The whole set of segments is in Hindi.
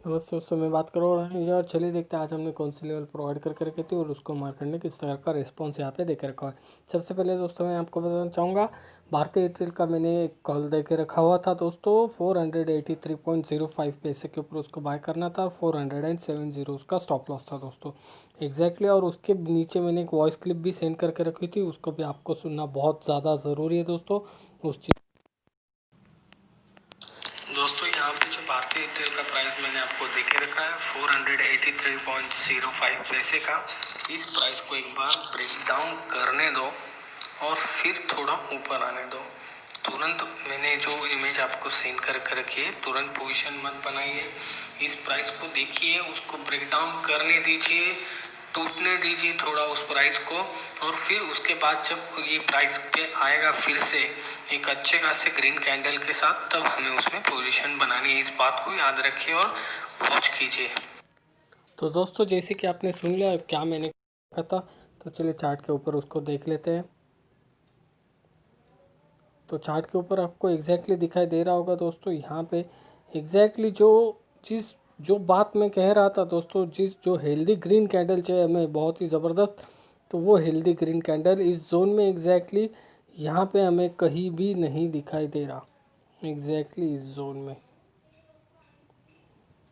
नमस्ते दोस्तों, मैं बात कर रहा हूँ यार। चलिए देखते हैं आज हमने कौन सी लेवल प्रोवाइड करके रखी थी और उसको मार्केट ने किस तरह का रिस्पॉन्स यहाँ पे देके रखा है। सबसे पहले दोस्तों मैं आपको बताना चाहूँगा, भारतीय एयरटेल का मैंने एक कॉल दे के रखा हुआ था दोस्तों। 483.05 पैसे के ऊपर उसको बाय करना था। 470 उसका स्टॉप लॉस था दोस्तों एग्जैक्टली। और उसके नीचे मैंने एक वॉइस क्लिप भी सेंड करके रखी थी, उसको भी आपको सुनना बहुत ज़्यादा ज़रूरी है दोस्तों। उस चीज़ दोस्तों यहाँ पे जो भारतीय एयरटेल का प्राइस मैंने आपको दे के रखा है 483.05 पैसे का। इस प्राइस को एक बार ब्रेक डाउन करने दो और फिर थोड़ा ऊपर आने दो। तुरंत मैंने जो इमेज आपको सेंड करके रखी है, तुरंत पोजीशन मत बनाइए। इस प्राइस को देखिए, उसको ब्रेक डाउन करने दीजिए, टूटने दीजिए थोड़ा उस प्राइस को, और फिर उसके बाद जब ये प्राइस पे आएगा फिर से एक अच्छे खासे ग्रीन कैंडल के साथ, तब हमें उसमें पोजीशन बनानी है। इस बात को याद रखिए और वॉच कीजिए। तो दोस्तों जैसे कि आपने सुन लिया क्या मैंने कहा था, तो चलिए चार्ट के ऊपर उसको देख लेते हैं। तो चार्ट के ऊपर आपको एग्जैक्टली दिखाई दे रहा होगा दोस्तों, यहाँ पे एग्जैक्टली जो बात मैं कह रहा था दोस्तों, जो हेल्दी ग्रीन कैंडल चाहिए हमें बहुत ही ज़बरदस्त, तो वो हेल्दी ग्रीन कैंडल इस जोन में एग्जैक्टली यहाँ पे हमें कहीं भी नहीं दिखाई दे रहा। एग्जैक्टली इस जोन में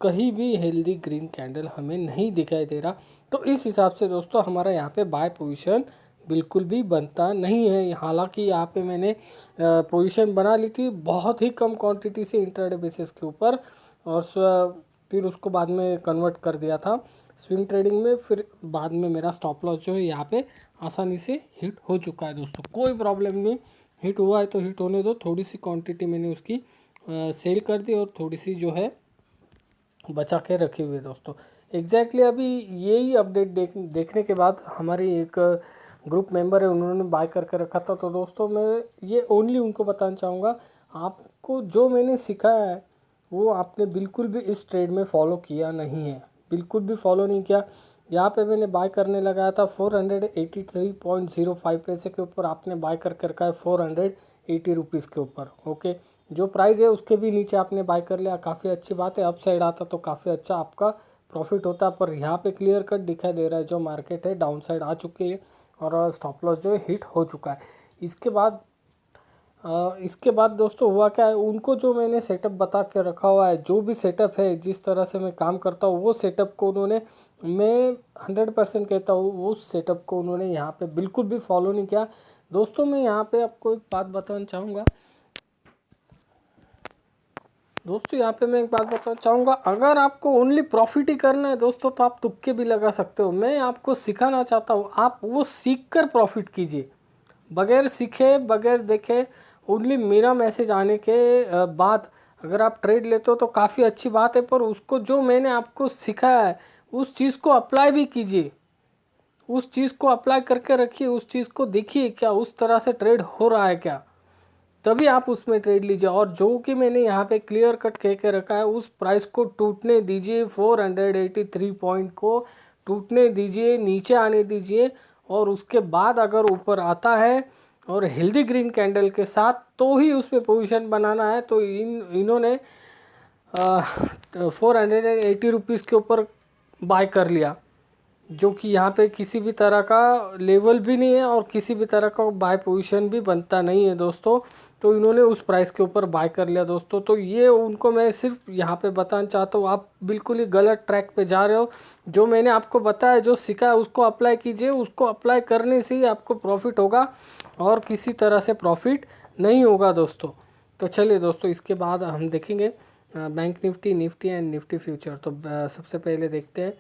कहीं भी हेल्दी ग्रीन कैंडल हमें नहीं दिखाई दे रहा। तो इस हिसाब से दोस्तों हमारा यहाँ पे बाय पोजीशन बिल्कुल भी बनता नहीं है। हालांकि यहाँ पे मैंने पोजीशन बना ली थी बहुत ही कम क्वांटिटी से इंट्राडे बेसिस के ऊपर, और फिर उसको बाद में कन्वर्ट कर दिया था स्विंग ट्रेडिंग में। फिर बाद में मेरा स्टॉप लॉस जो है यहाँ पे आसानी से हिट हो चुका है दोस्तों, कोई प्रॉब्लम नहीं। हिट हुआ है तो हिट होने दो। थोड़ी सी क्वांटिटी मैंने उसकी सेल कर दी और थोड़ी सी जो है बचा के रखे हुए दोस्तों। एग्जैक्टली अभी यही अपडेट देखने के बाद हमारी एक ग्रुप मेंबर है, उन्होंने बाय करके रखा था। तो दोस्तों मैं ये ओनली उनको बताना चाहूँगा, आपको जो मैंने सिखाया है वो आपने बिल्कुल भी इस ट्रेड में फॉलो किया नहीं है, बिल्कुल भी फॉलो नहीं किया। यहाँ पे मैंने बाय करने लगाया था 483.05 पैसे के ऊपर, आपने बाय करके रखा है 480 रुपीज़ के ऊपर। ओके, जो प्राइस है उसके भी नीचे आपने बाय कर लिया, काफ़ी अच्छी बात है। अप साइड आता तो काफ़ी अच्छा आपका प्रॉफिट होता, पर यहाँ पे क्लियर कट दिखाई दे रहा है जो मार्केट है डाउन साइड आ चुकी है और स्टॉप लॉस जो है हिट हो चुका है। इसके बाद दोस्तों हुआ क्या है, उनको जो मैंने सेटअप बता के रखा हुआ है, जो भी सेटअप है जिस तरह से मैं काम करता हूँ वो सेटअप को उन्होंने, मैं 100% कहता हूँ उस सेटअप को उन्होंने यहाँ पे बिल्कुल भी फॉलो नहीं किया दोस्तों। मैं यहाँ पे आपको एक बात बताना चाहूँगा दोस्तों, यहाँ पे मैं एक बात बताना चाहूँगा, अगर आपको ओनली प्रॉफिट ही करना है दोस्तों तो आप तुक्के भी लगा सकते हो। मैं आपको सिखाना चाहता हूँ आप वो सीख कर प्रॉफिट कीजिए, बगैर सीखे बगैर देखे। ओनली मेरा मैसेज आने के बाद अगर आप ट्रेड लेते हो तो काफ़ी अच्छी बात है, पर उसको जो मैंने आपको सिखाया है उस चीज़ को अप्लाई भी कीजिए, उस चीज़ को अप्लाई करके रखिए, उस चीज़ को देखिए क्या उस तरह से ट्रेड हो रहा है क्या, तभी आप उसमें ट्रेड लीजिए। और जो कि मैंने यहाँ पे क्लियर कट कह के रखा है उस प्राइस को टूटने दीजिए, 483 पॉइंट को टूटने दीजिए, नीचे आने दीजिए, और उसके बाद अगर ऊपर आता है और हेल्दी ग्रीन कैंडल के साथ तो ही उसमें पोजीशन बनाना है। तो इन्होंने 480 रुपीज़ के ऊपर बाय कर लिया, जो कि यहाँ पे किसी भी तरह का लेवल भी नहीं है और किसी भी तरह का बाय पोजीशन भी बनता नहीं है दोस्तों। तो इन्होंने उस प्राइस के ऊपर बाय कर लिया दोस्तों। तो ये उनको मैं सिर्फ यहाँ पे बताना चाहता हूँ, आप बिल्कुल ही गलत ट्रैक पे जा रहे हो। जो मैंने आपको बताया, जो सीखा है उसको अप्लाई कीजिए, उसको अप्लाई करने से ही आपको प्रॉफिट होगा और किसी तरह से प्रॉफिट नहीं होगा दोस्तों। तो चलिए दोस्तों, इसके बाद हम देखेंगे bank Nifty, Nifty and Nifty future. तो सबसे पहले देखते हैं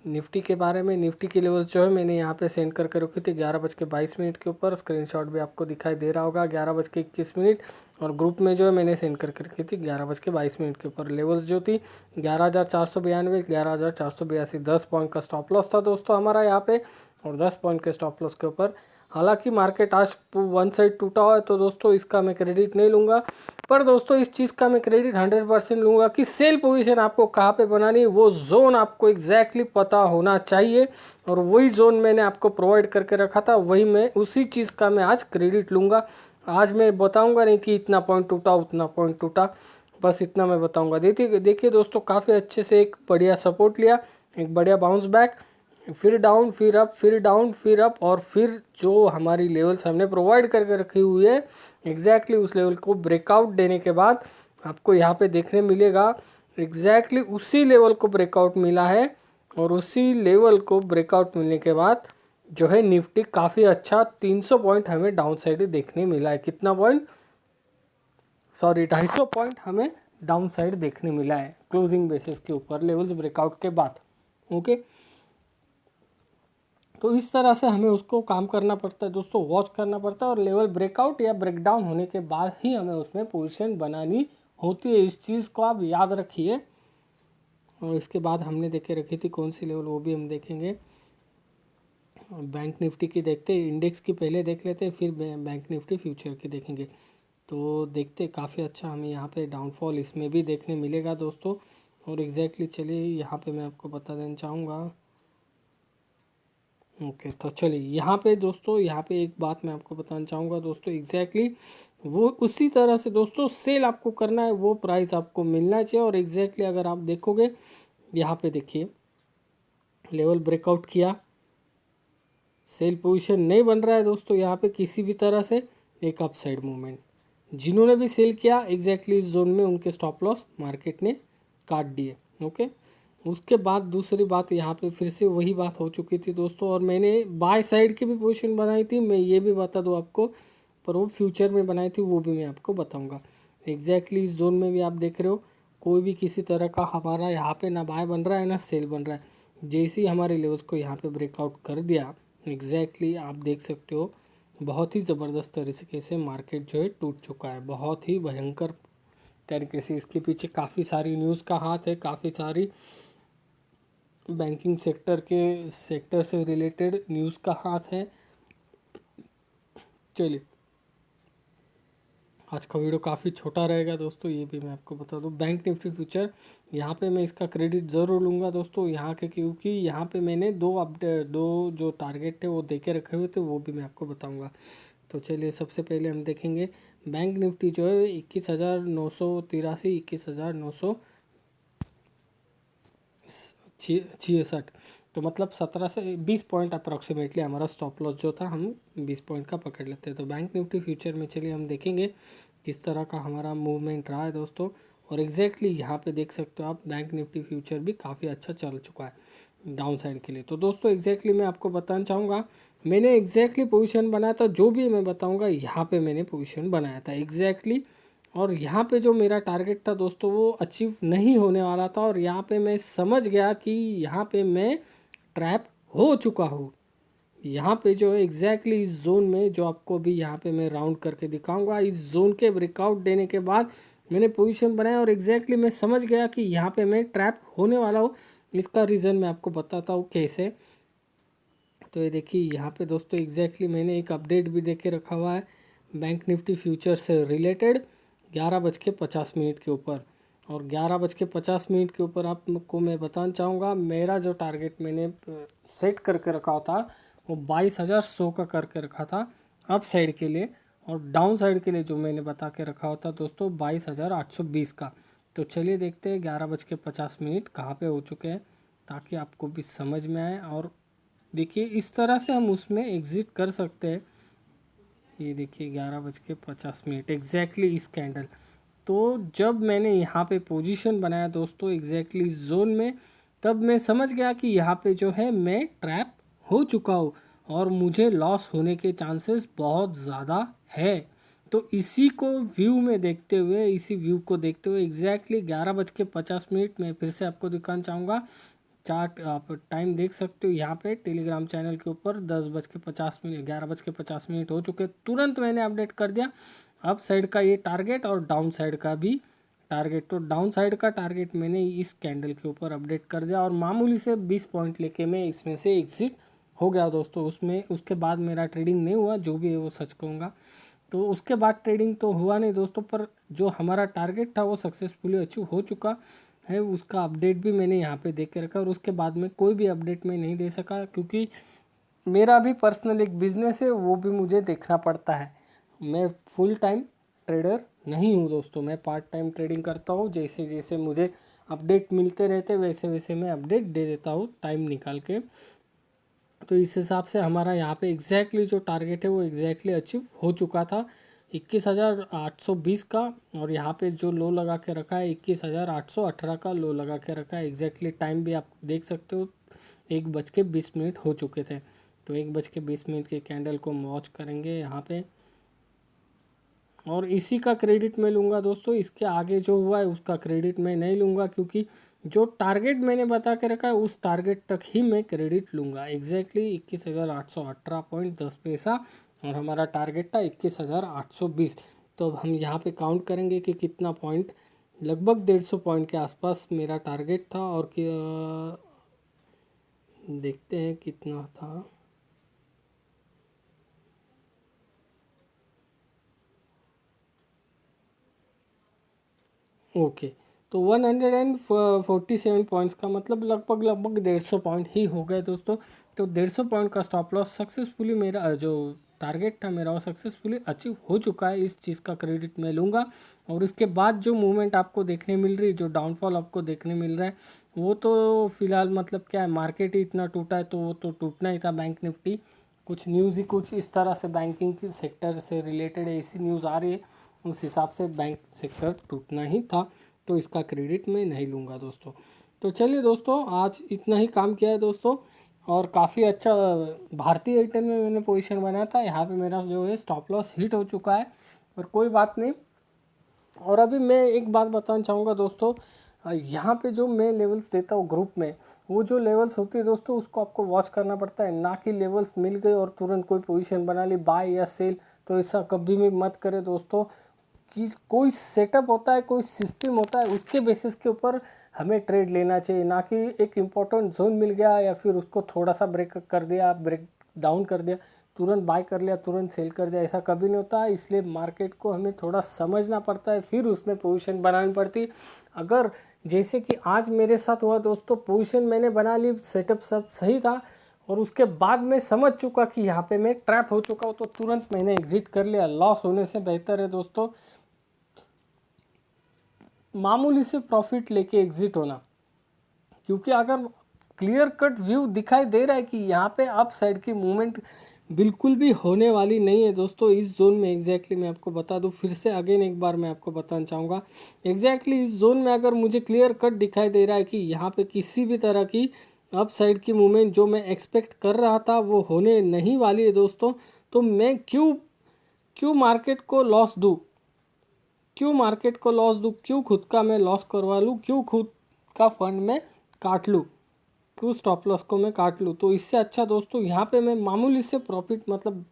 निफ्टी के बारे में। निफ्टी की लेवल जो है मैंने यहाँ पे सेंड करके रखी थी 11:22 के ऊपर, स्क्रीनशॉट भी आपको दिखाई दे रहा होगा 11:21, और ग्रुप में जो है मैंने सेंड करके रखी थी 11:22 के ऊपर। लेवल्स जो थी 11,492, 11,482, 10 पॉइंट का स्टॉप लॉस था दोस्तों हमारा यहाँ पे, और 10 पॉइंट के स्टॉप लॉस के ऊपर। हालांकि मार्केट आज वन साइड टूटा हुआ है तो दोस्तों इसका मैं क्रेडिट नहीं लूँगा, पर दोस्तों इस चीज़ का मैं क्रेडिट 100% लूँगा कि सेल पोजीशन आपको कहाँ पे बनानी है, वो जोन आपको एग्जैक्टली पता होना चाहिए, और वही जोन मैंने आपको प्रोवाइड करके रखा था, वही मैं उसी चीज़ का मैं आज क्रेडिट लूँगा। आज मैं बताऊँगा नहीं कि इतना पॉइंट टूटा उतना पॉइंट टूटा, बस इतना मैं बताऊंगा। देखिए देखिए दोस्तों, काफ़ी अच्छे से एक बढ़िया सपोर्ट लिया, एक बढ़िया बाउंस बैक, फिर डाउन, फिर अप, फिर डाउन, फिर अप, और फिर जो हमारी लेवल्स हमने प्रोवाइड करके रखी हुई है एग्जैक्टली उस लेवल को ब्रेकआउट देने के बाद आपको यहाँ पे देखने मिलेगा एग्जैक्टली उसी लेवल को ब्रेकआउट मिला है। और उसी लेवल को ब्रेकआउट मिलने के बाद जो है निफ्टी काफ़ी अच्छा 300 पॉइंट हमें डाउन साइड देखने मिला है। कितना पॉइंट, सॉरी 250 पॉइंट हमें डाउन साइड देखने मिला है क्लोजिंग बेसिस के ऊपर लेवल्स ब्रेकआउट के बाद। ओके, तो इस तरह से हमें उसको काम करना पड़ता है दोस्तों, वॉच करना पड़ता है, और लेवल ब्रेकआउट या ब्रेकडाउन होने के बाद ही हमें उसमें पोजीशन बनानी होती है। इस चीज़ को आप याद रखिए। और इसके बाद हमने देखे रखी थी कौन सी लेवल, वो भी हम देखेंगे। बैंक निफ्टी की देखते, इंडेक्स की पहले देख लेते, फिर बैंक निफ्टी फ्यूचर की देखेंगे। तो देखते काफ़ी अच्छा हमें यहाँ पे डाउनफॉल इसमें भी देखने मिलेगा दोस्तों। और एग्जैक्टली चलिए यहाँ पे मैं आपको बता देना चाहूँगा। ओके, तो चलिए यहाँ पे दोस्तों, यहाँ पे एक बात मैं आपको बताना चाहूँगा दोस्तों, एग्जैक्टली वो उसी तरह से दोस्तों सेल आपको करना है, वो प्राइस आपको मिलना चाहिए। और एग्जैक्टली अगर आप देखोगे यहाँ पे देखिए लेवल ब्रेकआउट किया, सेल पोजीशन नहीं बन रहा है दोस्तों यहाँ पे किसी भी तरह से, एक अपसाइड मूवमेंट। जिन्होंने भी सेल किया एग्जैक्टली इस जोन में उनके स्टॉप लॉस मार्केट ने काट दिए। ओके, उसके बाद दूसरी बात यहाँ पे फिर से वही बात हो चुकी थी दोस्तों, और मैंने बाय साइड की भी पोजीशन बनाई थी, मैं ये भी बता दूँ आपको, पर वो फ्यूचर में बनाई थी, वो भी मैं आपको बताऊँगा। एग्जैक्टली इस जोन में भी आप देख रहे हो कोई भी किसी तरह का हमारा यहाँ पे ना बाय बन रहा है ना सेल बन रहा है। जैसे ही हमारे लेवल्स को यहाँ पे ब्रेकआउट कर दिया एग्जैक्टली आप देख सकते हो बहुत ही ज़बरदस्त तरीके से मार्केट जो है टूट चुका है, बहुत ही भयंकर तरीके से। इसके पीछे काफ़ी सारी न्यूज़ का हाथ है, काफ़ी सारी बैंकिंग सेक्टर से रिलेटेड न्यूज़ का हाथ है। चलिए आज का वीडियो काफ़ी छोटा रहेगा दोस्तों, ये भी मैं आपको बता दूं। बैंक निफ्टी फ्यूचर यहाँ पे मैं इसका क्रेडिट ज़रूर लूँगा दोस्तों यहाँ के, क्योंकि यहाँ पे मैंने दो जो टारगेट थे वो देके रखे हुए थे, वो भी मैं आपको बताऊँगा। तो चलिए सबसे पहले हम देखेंगे बैंक निफ्टी जो है 21,983, 21,966, तो मतलब 17 से 20 पॉइंट अप्रॉक्सीमेटली हमारा स्टॉप लॉस जो था हम 20 पॉइंट का पकड़ लेते हैं। तो बैंक निफ्टी फ्यूचर में चलिए हम देखेंगे किस तरह का हमारा मूवमेंट रहा है दोस्तों। और एग्जैक्टली यहाँ पे देख सकते हो आप बैंक निफ्टी फ्यूचर भी काफ़ी अच्छा चल चुका है डाउन साइड के लिए। तो दोस्तों एग्जैक्टली मैं आपको बताना चाहूँगा, मैंने एग्जैक्टली पोजीशन बनाया था, जो भी मैं बताऊँगा यहाँ पे मैंने पोजीशन बनाया था एग्जैक्टली। और यहाँ पे जो मेरा टारगेट था दोस्तों वो अचीव नहीं होने वाला था, और यहाँ पे मैं समझ गया कि यहाँ पे मैं ट्रैप हो चुका हूँ। यहाँ पे जो है एग्जैक्टली इस जोन में जो आपको भी यहाँ पे मैं राउंड करके दिखाऊंगा, इस जोन के ब्रेकआउट देने के बाद मैंने पोजीशन बनाया, और एग्जैक्टली मैं समझ गया कि यहाँ पे मैं ट्रैप होने वाला हूँ। इसका रीज़न मैं आपको बताता हूँ कैसे। तो ये देखिए यहाँ पे दोस्तों एग्जैक्टली मैंने एक अपडेट भी देके रखा हुआ है बैंक निफ्टी फ्यूचर से रिलेटेड 11:50 के ऊपर। और 11:50 के ऊपर आपको मैं बताना चाहूँगा मेरा जो टारगेट मैंने सेट करके रखा था वो 22,100 का करके रखा था अप साइड के लिए, और डाउन साइड के लिए जो मैंने बता के रखा होता दोस्तों 22,820 का। तो चलिए देखते हैं 11:50 कहाँ पे हो चुके हैं, ताकि आपको भी समझ में आए। और देखिए इस तरह से हम उसमें एग्ज़िट कर सकते हैं। ये देखिए 11:50 एग्जैक्टली इस कैंडल। तो जब मैंने यहाँ पे पोजीशन बनाया दोस्तों एग्जैक्टली इस जोन में, तब मैं समझ गया कि यहाँ पे जो है मैं ट्रैप हो चुका हूँ और मुझे लॉस होने के चांसेस बहुत ज़्यादा है। तो इसी को व्यू में देखते हुए, इसी व्यू को देखते हुए एग्जैक्टली 11:50 में फिर से आपको दिखाना चाहूँगा। चार्ट आप टाइम देख सकते हो यहाँ पे टेलीग्राम चैनल के ऊपर 10:50 11:50 हो चुके, तुरंत मैंने अपडेट कर दिया अप साइड का ये टारगेट और डाउन साइड का भी टारगेट। तो डाउन साइड का टारगेट मैंने इस कैंडल के ऊपर अपडेट कर दिया, और मामूली से 20 पॉइंट लेके मैं इसमें से एग्जिट हो गया दोस्तों। उसमें उसके बाद मेरा ट्रेडिंग नहीं हुआ, जो भी है वो सच कहूँगा। तो उसके बाद ट्रेडिंग तो हुआ नहीं दोस्तों, पर जो हमारा टारगेट था वो सक्सेसफुली अचीव हो चुका है। उसका अपडेट भी मैंने यहाँ पे दे के रखा, और उसके बाद में कोई भी अपडेट मैं नहीं दे सका, क्योंकि मेरा भी पर्सनल एक बिजनेस है, वो भी मुझे देखना पड़ता है। मैं फुल टाइम ट्रेडर नहीं हूँ दोस्तों। मैं पार्ट टाइम ट्रेडिंग करता हूँ, जैसे जैसे मुझे अपडेट मिलते रहते वैसे वैसे मैं अपडेट दे देता हूँ टाइम निकाल के। तो इस हिसाब से हमारा यहाँ पे एग्जैक्टली जो टारगेट है वो एग्जैक्टली अचीव हो चुका था 21,820 का। और यहाँ पे जो लो लगा के रखा है 21,818 का लो लगा के रखा है। एग्जैक्टली टाइम भी आप देख सकते हो, 1:20 हो चुके थे। तो 1:20 के कैंडल को हम वॉच करेंगे यहाँ पे, और इसी का क्रेडिट मैं लूँगा दोस्तों। इसके आगे जो हुआ है उसका क्रेडिट मैं नहीं लूँगा, क्योंकि जो टारगेट मैंने बता के रखा है उस टारगेट तक ही मैं क्रेडिट लूँगा। एग्जैक्टली 21,818.10 और हमारा टारगेट था 21,820। तो अब हम यहाँ पे काउंट करेंगे कि कितना पॉइंट, लगभग 150 पॉइंट के आसपास मेरा टारगेट था। और देखते हैं कितना था। ओके, तो 147 पॉइंट्स का मतलब लगभग 150 पॉइंट ही हो गए दोस्तों। तो 150 पॉइंट का स्टॉप लॉस सक्सेसफुली, मेरा जो टारगेट था मेरा वो सक्सेसफुली अचीव हो चुका है। इस चीज़ का क्रेडिट मैं लूँगा। और इसके बाद जो मूवमेंट आपको देखने मिल रही, जो डाउनफॉल आपको देखने मिल रहा है, वो तो फिलहाल मतलब क्या है, मार्केट ही इतना टूटा है तो वो तो टूटना ही था। बैंक निफ्टी कुछ न्यूज़ ही कुछ इस तरह से बैंकिंग के सेक्टर से रिलेटेड है, ऐसी न्यूज़ आ रही है, उस हिसाब से बैंक सेक्टर टूटना ही था। तो इसका क्रेडिट मैं नहीं लूँगा दोस्तों। तो चलिए दोस्तों, आज इतना ही काम किया है दोस्तों। और काफ़ी अच्छा भारतीय एयरटेल में मैंने पोजीशन बनाया था, यहाँ पे मेरा जो है स्टॉप लॉस हिट हो चुका है, पर कोई बात नहीं। और अभी मैं एक बात बताना चाहूँगा दोस्तों, यहाँ पे जो मैं लेवल्स देता हूँ ग्रुप में, वो जो लेवल्स होती है दोस्तों उसको आपको वॉच करना पड़ता है, ना कि लेवल्स मिल गए और तुरंत कोई पोजीशन बना ली बाय या सेल। तो ऐसा कभी भी मत करें दोस्तों, कि कोई सेटअप होता है, कोई सिस्टम होता है, उसके बेसिस के ऊपर हमें ट्रेड लेना चाहिए, ना कि एक इम्पोर्टेंट जोन मिल गया या फिर उसको थोड़ा सा ब्रेक कर दिया, ब्रेक डाउन कर दिया, तुरंत बाय कर लिया, तुरंत सेल कर दिया, ऐसा कभी नहीं होता है। इसलिए मार्केट को हमें थोड़ा समझना पड़ता है, फिर उसमें पोजीशन बनानी पड़ती। अगर जैसे कि आज मेरे साथ हुआ दोस्तों, पोजीशन मैंने बना ली, सेटअप सब सही था, और उसके बाद मैं समझ चुका कि यहाँ पे मैं ट्रैप हो चुका हूँ, तो तुरंत मैंने एग्जिट कर लिया। लॉस होने से बेहतर है दोस्तों मामूली से प्रॉफिट लेके एग्जिट होना, क्योंकि अगर क्लियर कट व्यू दिखाई दे रहा है कि यहाँ पे अप साइड की मूवमेंट बिल्कुल भी होने वाली नहीं है दोस्तों इस जोन में। एग्जैक्टली मैं आपको बता दूं, फिर से अगेन एक बार मैं आपको बताना चाहूँगा, एग्जैक्टली इस जोन में अगर मुझे क्लियर कट दिखाई दे रहा है कि यहाँ पे किसी भी तरह की अप साइड की मूवमेंट जो मैं एक्सपेक्ट कर रहा था वो होने नहीं वाली है दोस्तों, तो मैं क्यों मार्केट को लॉस दूँ, क्यों मार्केट को लॉस दूँ, क्यों खुद का मैं लॉस करवा लूँ, क्यों खुद का फंड में काट लूँ, क्यों स्टॉप लॉस को मैं काट लूँ। तो इससे अच्छा दोस्तों यहाँ पे मैं मामूली से प्रॉफिट मतलब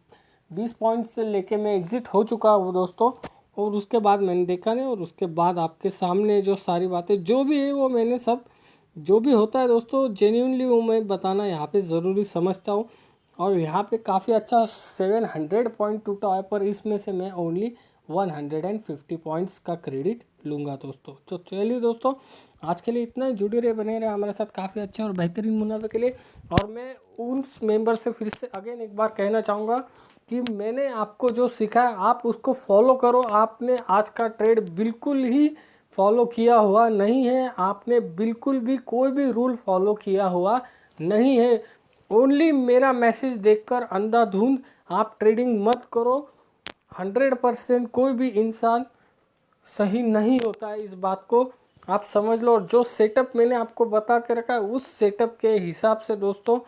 20 पॉइंट से लेके मैं एग्जिट हो चुका हूँ दोस्तों। और उसके बाद मैंने देखा नहीं, और उसके बाद आपके सामने जो सारी बातें जो भी है वो मैंने सब, जो भी होता है दोस्तों जेन्यूनली वो मैं बताना यहाँ पे ज़रूरी समझता हूँ। और यहाँ पे काफ़ी अच्छा 700 पॉइंट टूटा है, पर इसमें से मैं ओनली 150 पॉइंट्स का क्रेडिट लूँगा दोस्तों। तो चलिए दोस्तों, आज के लिए इतना ही। जुड़े रहे, बने रहे हमारे साथ काफ़ी अच्छे और बेहतरीन मुनाफे के लिए। और मैं उन मेंबर से फिर से अगेन एक बार कहना चाहूँगा कि मैंने आपको जो सिखाया आप उसको फॉलो करो। आपने आज का ट्रेड बिल्कुल ही फॉलो किया हुआ नहीं है, आपने बिल्कुल भी कोई भी रूल फॉलो किया हुआ नहीं है। ओनली मेरा मैसेज देखकर अंधाधुंध आप ट्रेडिंग मत करो। 100% कोई भी इंसान सही नहीं होता है, इस बात को आप समझ लो। और जो सेटअप मैंने आपको बता के रखा है उस सेटअप के हिसाब से दोस्तों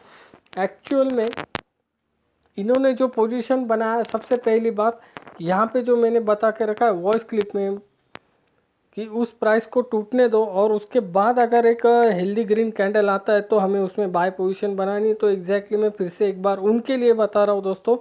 एक्चुअल में इन्होंने जो पोजीशन बनाया, सबसे पहली बात यहाँ पे जो मैंने बता के रखा है वॉइस क्लिप में कि उस प्राइस को टूटने दो, और उसके बाद अगर एक हेल्दी ग्रीन कैंडल आता है तो हमें उसमें बाय पोजीशन बनानी। तो एग्जैक्टली मैं फिर से एक बार उनके लिए बता रहा हूँ दोस्तों,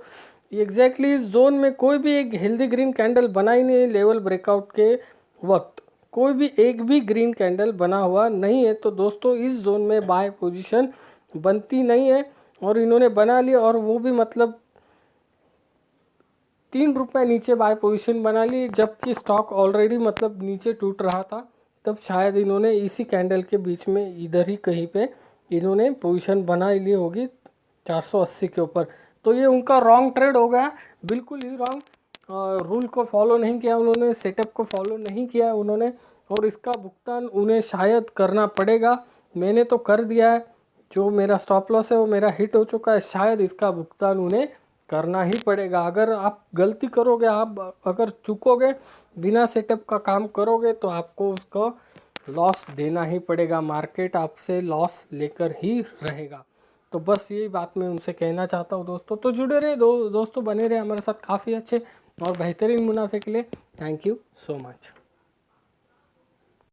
एग्जैक्टली इस जोन में कोई भी एक हेल्दी ग्रीन कैंडल बनाई नहीं है। लेवल ब्रेकआउट के वक्त कोई भी एक भी ग्रीन कैंडल बना हुआ नहीं है, तो दोस्तों इस जोन में बाय पोजीशन बनती नहीं है। और इन्होंने बना लिया, और वो भी मतलब 3 रुपये नीचे बाय पोजीशन बना ली, जबकि स्टॉक ऑलरेडी मतलब नीचे टूट रहा था। तब शायद इन्होंने इसी कैंडल के बीच में इधर ही कहीं पे इन्होंने पोजीशन बना ली होगी 480 के ऊपर। तो ये उनका रॉन्ग ट्रेड हो गया, बिल्कुल ही रॉन्ग। रूल को फॉलो नहीं किया उन्होंने, सेटअप को फॉलो नहीं किया उन्होंने, और इसका भुगतान उन्हें शायद करना पड़ेगा। मैंने तो कर दिया है, जो मेरा स्टॉप लॉस है वो मेरा हिट हो चुका है, शायद इसका भुगतान उन्हें करना ही पड़ेगा। अगर आप गलती करोगे, आप अगर चूकोगे, बिना सेटअप का काम करोगे, तो आपको उसको लॉस देना ही पड़ेगा, मार्केट आपसे लॉस लेकर ही रहेगा। तो बस यही बात मैं उनसे कहना चाहता हूँ दोस्तों। तो जुड़े रहे दोस्तों, बने रहे हमारे साथ, काफ़ी अच्छे और बेहतरीन मुनाफे के लिए। Thank you so much.